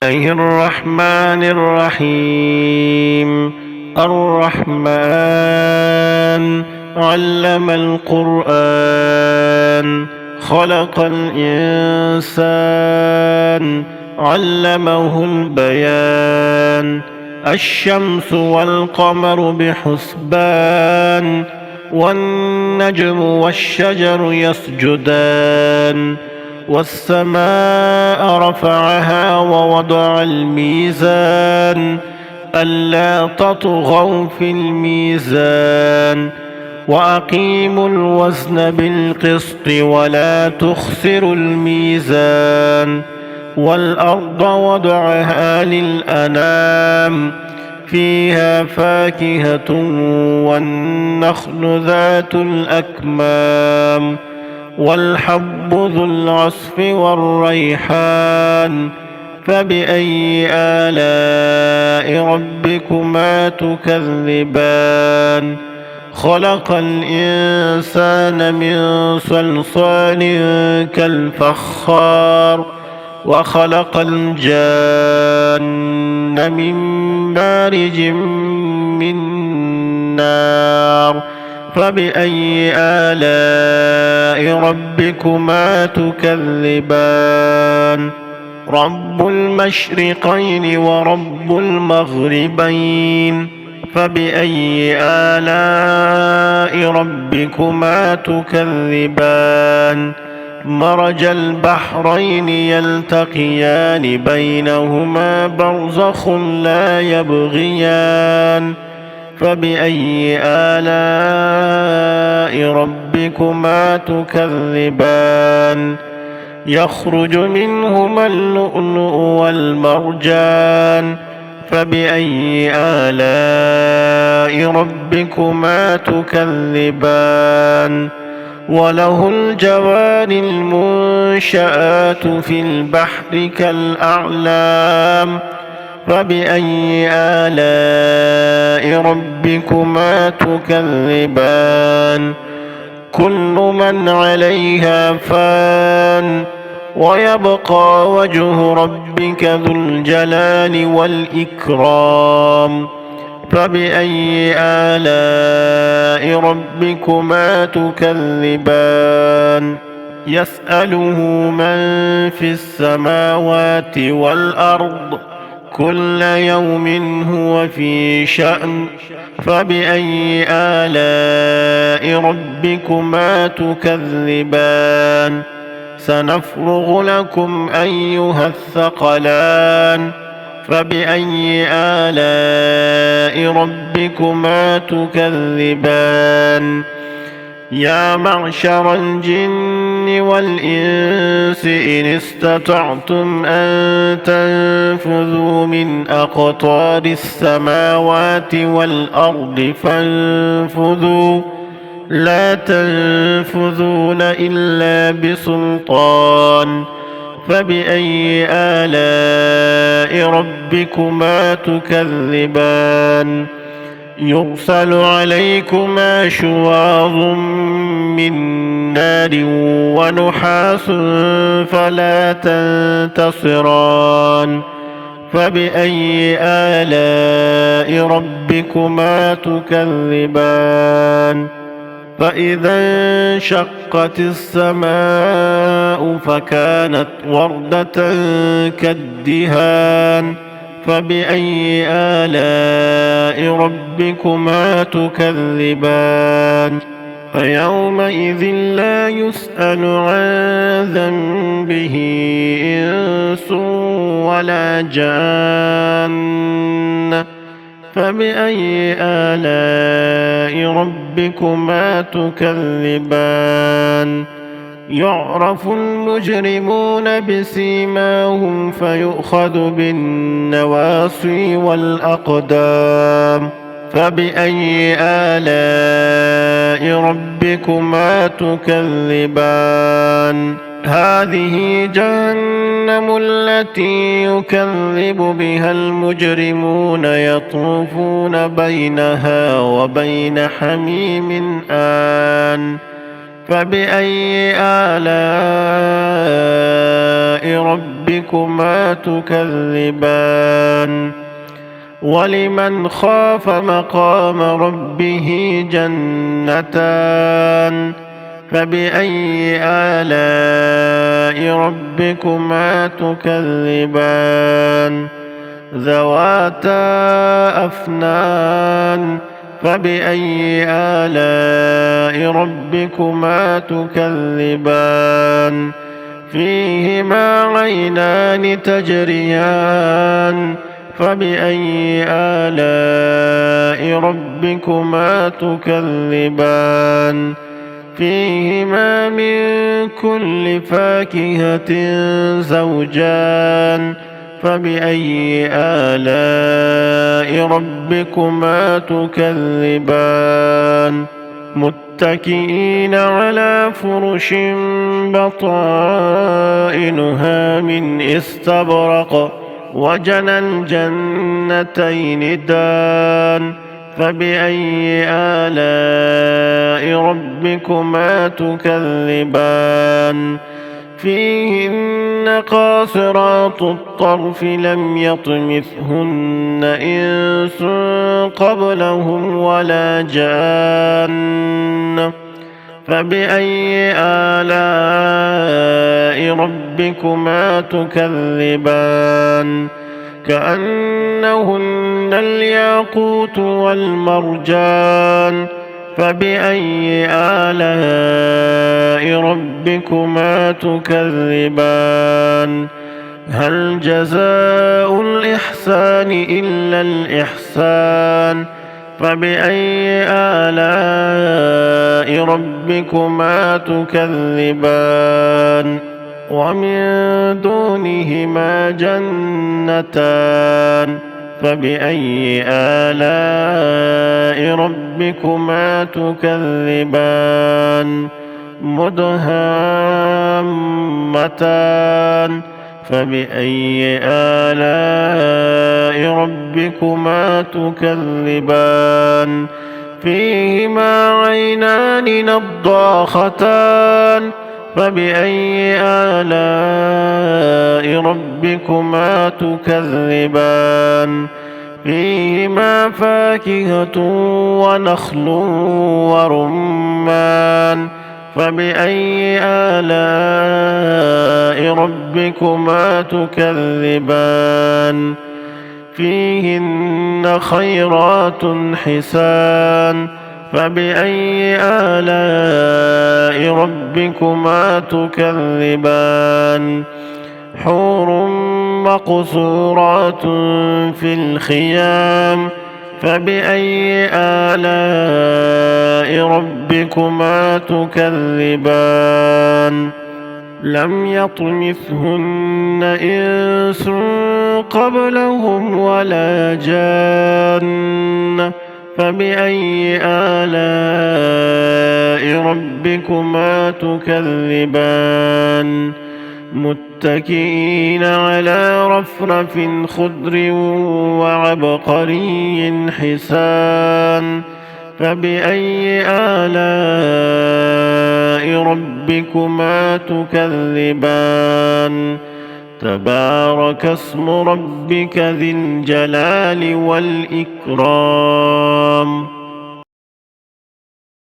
الله الرحمن الرحيم. الرحمن علم القرآن، خلق الإنسان، علمه البيان. الشمس والقمر بحسبان، والنجم والشجر يسجدان. والسماء رفعها ووضع الميزان، ألا تطغوا في الميزان، وأقيموا الوزن بالقسط ولا تخسروا الميزان. والأرض وضعها للأنام، فيها فاكهة والنخل ذات الأكمام، والحب ذو العصف والريحان. فبأي آلاء ربكما تكذبان؟ خلق الإنسان من صلصال كالفخار، وخلق الجان من مارج من نار. فبأي آلاء ربكما تكذبان؟ رب المشرقين ورب المغربين. فبأي آلاء ربكما تكذبان؟ مرج البحرين يلتقيان، بينهما برزخ لا يبغيان. فبأي آلاء ربكما تكذبان؟ يخرج منهما اللؤلؤ والمرجان. فبأي آلاء ربكما تكذبان؟ وله الجوار المنشآت في البحر كالأعلام. فبأي آلاء ربكما تكذبان؟ كل من عليها فان، ويبقى وجه ربك ذو الجلال والإكرام. فبأي آلاء ربكما تكذبان؟ يسأله من في السماوات والأرض، كل يوم هو في شأن. فبأي آلاء ربكما تكذبان؟ سنفرغ لكم أيها الثقلان. فبأي آلاء ربكما تكذبان؟ يا معشر الجن والإنس إن استطعتم أن تنفذوا من أقطار السماوات والأرض فانفذوا، لا تنفذون إلا بسلطان. فبأي آلاء ربكما تكذبان؟ يرسل عليكما شواظ من نار ونحاس فلا تنتصران. فبأي آلاء ربكما تكذبان؟ فإذا انشقت السماء فكانت وردة كالدهان. فبأي آلاء ربكما تكذبان؟ فيومئذ لا يسأل عن ذنبه إنس ولا جان. فبأي آلاء ربكما تكذبان؟ يعرف المجرمون بسيماهم فيؤخذ بالنواصي والأقدام. فبأي آلاء ربكما تكذبان؟ هذه جهنم التي يكذب بها المجرمون، يطوفون بينها وبين حميم آن. فبأي آلاء ربكما تكذبان ولمن خاف مقام ربه جنتان فبأي آلاء ربكما تكذبان ذواتا أفنان فبأي آلاء ربكما تكذبان فيهما عينان تجريان فبأي آلاء ربكما تكذبان فيهما من كل فاكهة زوجان فبأي آلاء ربكما تكذبان متكئين على فرش بطائنها من استبرق وجنى الجنتين دان فبأي آلاء ربكما تكذبان فيهن قاصرات الطرف لم يطمثهن إنس قبلهم ولا جان فبأي آلاء ربكما تكذبان كأنهن الياقوت والمرجان فبأي آلاء ربكما تكذبان هل جزاء الإحسان إلا الإحسان فبأي آلاء ربكما تكذبان ومن دونهما جنتان فبأي آلاء ربكما تكذبان مدهامتان فبأي آلاء ربكما تكذبان فيهما عينان نضاختان فبأي آلاء ربكما تكذبان فيهما فاكهة ونخل ورمان فبأي آلاء ربكما تكذبان فيهن خيرات حسان فبأي آلاء ربكما تكذبان حور مقصورات في الخيام فبأي آلاء ربكما تكذبان لم يطمثهن إنس قبلهم ولا جان فبأي آلاء ربكما تكذبان متكئين على رفرف خضر وعبقري حسان فبأي آلاء ربكما تكذبان تبارك اسم ربك ذي الجلال والإكرام